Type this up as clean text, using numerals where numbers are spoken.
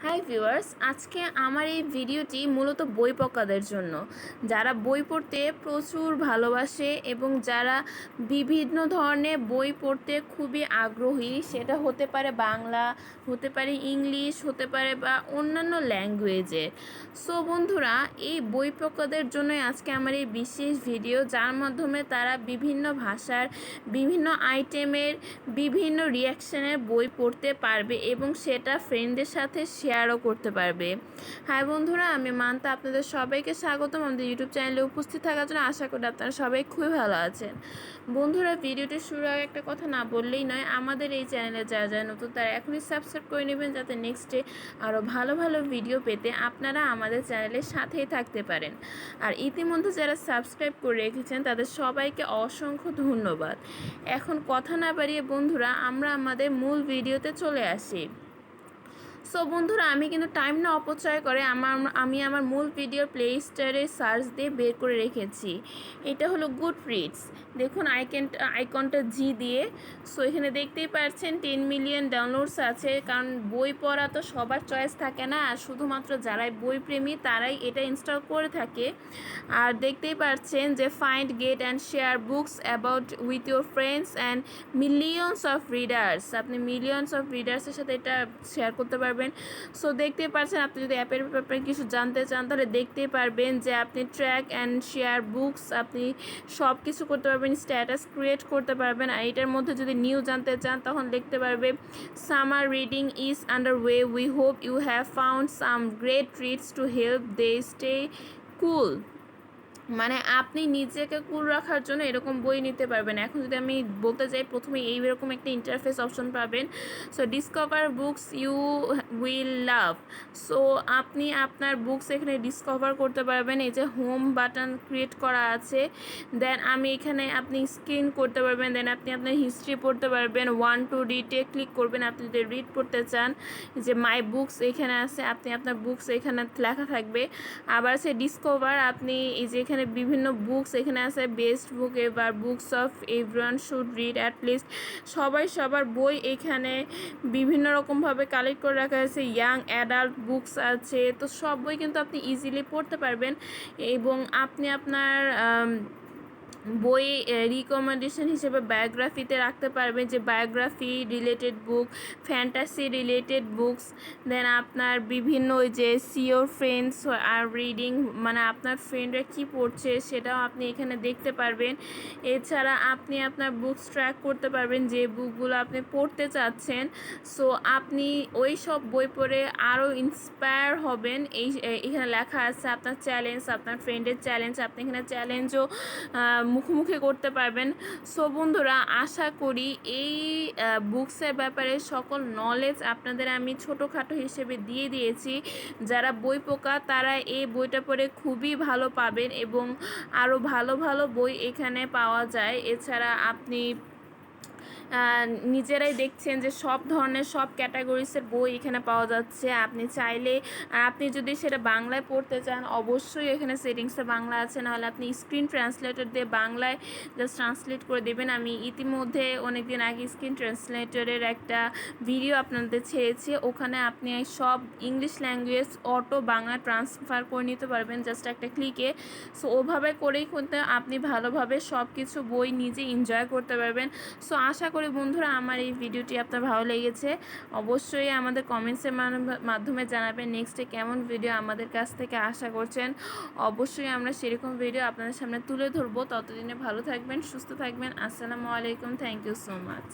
Hi viewers, আজকে আমার এই ভিডিওটি মূলত বই পড়াদের জন্য, যারা বই পড়তে প্রচুর ভালোবাসে এবং যারা বিভিন্ন ধরনের বই পড়তে খুবই আগ্রহী। সেটা হতে পারে বাংলা, হতে পারে ইংলিশ, হতে পারে বা অন্যান্য ল্যাঙ্গুয়েজের। সো বন্ধুরা, এই বই পড়াদের জন্যই আজকে আমার এই বিশেষ ভিডিও, যার মাধ্যমে তারা বিভিন্ন ভাষার বিভিন্ন আইটেমের বিভিন্ন রিয়াকশানের বই পড়তে পারবে এবং সেটা ফ্রেন্ডদের সাথে শেয়ারও করতে পারবে। হাই বন্ধুরা, আমি মান্তা, আপনাদের সবাইকে স্বাগতম আমাদের ইউটিউব চ্যানেলে উপস্থিত থাকার জন্য। আশা করি আপনারা সবাই খুবই ভালো আছেন। বন্ধুরা, ভিডিওটি শুরুর আগে একটা কথা না বললেই নয়, আমাদের এই চ্যানেলে যারা যারা নতুন তারা এখনই সাবস্ক্রাইব করে নেবেন, যাতে নেক্সটে আরও ভালো ভালো ভিডিও পেতে আপনারা আমাদের চ্যানেলের সাথেই থাকতে পারেন। আর ইতিমধ্যে যারা সাবস্ক্রাইব করে রেখেছেন তাদের সবাইকে অসংখ্য ধন্যবাদ। এখন কথা না বাড়িয়ে বন্ধুরা, আমরা আমাদের মূল ভিডিওতে চলে আসি। সো বন্ধুরা, আমি কিন্তু টাইম না অপচয় করে আমি আমার মূল ভিডিওর প্লে স্টোরে সার্চ দিয়ে বের করে রেখেছি। এটা হলো গুড রিডস। দেখুন আইকনটা জি দিয়ে। সো এখানে দেখতেই পাচ্ছেন 10 মিলিয়ন ডাউনলোডস আছে, কারণ বই পড়া তো সবার চয়েস থাকে না, আর শুধুমাত্র যারাই বই প্রেমী তারাই এটা ইনস্টল করে থাকে। আর দেখতেই পাচ্ছেন যে find, get and share books about with your friends and millions of readers. আপনি মিলিয়নস অফ রিডার্সের সাথে এটা শেয়ার করতে পারবেন। সো দেখতেই পাচ্ছেন, আপনি যদি অ্যাপের ব্যাপারে কিছু জানতে চান তাহলে দেখতেই পারবেন যে আপনি ট্র্যাক অ্যান্ড শেয়ার বুকস, আপনি সব কিছু করতে পারবেন, স্ট্যাটাস ক্রিয়েট করতে পারবেন। আর এটার মধ্যে যদি নিউ জানতে চান তখন দেখতে পারবে summer reading is under way, we hope you have found some great reads to help they stay cool. মানে আপনি নিজেকে কুল রাখার জন্য এরকম বই নিতে পারবেন। এখন যদি আমি বলতে যাই, প্রথমে এইরকম একটা ইন্টারফেস অপশন পাবেন। So discover books you will love. So আপনি আপনার বুকস এখানে ডিসকভার করতে পারবেন। এই যে হোম বাটন ক্রিয়েট করা আছে, দেন আমি এখানে আপনি স্ক্রিন করতে পারবেন, দেন আপনি আপনার হিস্ট্রি পড়তে পারবেন। 1 to read-এ ক্লিক করবেন আপনি যদি রিড পড়তে চান। যে মাই বুকস এখানে আছে, আপনি আপনার বুকস এখানে লেখা থাকবে। আবার সে ডিসকভার, আপনি এই যে এখানে বিভিন্ন বুকস এখানে আছে, বেস্ট বুক এবার books of everyone should read at least. সবার বই এখানে বিভিন্ন রকমভাবে কালেক্ট করে রাখা আছে। ইয়াং অ্যাডাল্ট বুকস আছে, তো সব বই কিন্তু আপনি ইজিলি পড়তে পারবেন। এবং আপনি আপনার বই রিকমেন্ডেশন হিসেবে বায়োগ্রাফিতে রাখতে পারবেন, যে বায়োগ্রাফি রিলেটেড বুক, ফ্যান্টাসি রিলেটেড বুকস। দেন আপনার বিভিন্ন ওই যে সিওর ফ্রেন্ডস আর রিডিং, মানে আপনার ফ্রেন্ডরা কী পড়ছে সেটাও আপনি এখানে দেখতে পারবেন। এছাড়া আপনি আপনার বুকস ট্র্যাক করতে পারবেন, যে বুকগুলো আপনি পড়তে চাচ্ছেন। সো আপনি ওই সব বই পড়ে আরও ইন্সপায়ার হবেন। এখানে লেখা আছে আপনার চ্যালেঞ্জ, আপনার ফ্রেন্ডের চ্যালেঞ্জ, আপনি এখানে চ্যালেঞ্জও মুখোমুখি করতে পারবেন। সো বন্ধুরা, আশা করি এই বুকসের ব্যাপারে সকল নলেজ আপনাদের আমি ছোটোখাটো হিসেবে দিয়ে দিয়েছি। যারা বই পোকা তারা এই বইটা পড়ে খুবই ভালো পাবেন এবং আরও ভালো ভালো বই এখানে পাওয়া যায়। এছাড়া আপনি নিজেরাই দেখছেন যে সব ধরনের সব ক্যাটাগরিসের বই এখানে পাওয়া যাচ্ছে। আপনি চাইলে, আর আপনি যদি সেটা বাংলায় পড়তে চান অবশ্যই এখানে সেটিংসে বাংলা আছে, নাহলে আপনি স্ক্রিন ট্রান্সলেটর দিয়ে বাংলায় জাস্ট ট্রান্সলেট করে দেবেন। আমি ইতিমধ্যে অনেক দিন আগে স্ক্রিন ট্রান্সলেটরের একটা ভিডিও আপনাদের ছেড়েছি, ওখানে আপনি সব English language auto Bangla transfer করে নিতে পারবেন জাস্ট একটা ক্লিকে। সো ওভাবে করেই কিন্তু আপনি ভালোভাবে সব কিছু বই নিজে এনজয় করতে পারবেন। সো আশা করি বন্ধুরা আমার এই ভিডিওটি আপনার ভালো লেগেছে। অবশ্যই আমাদের কমেন্টসের মাধ্যমে জানাবেন নেক্সটে কেমন ভিডিও আমাদের কাছ থেকে আশা করছেন। অবশ্যই আমরা সেরকম ভিডিও আপনাদের সামনে তুলে ধরবো। ততদিনে ভালো থাকবেন, সুস্থ থাকবেন। আসসালামু আলাইকুম, থ্যাংক ইউ সো মাচ।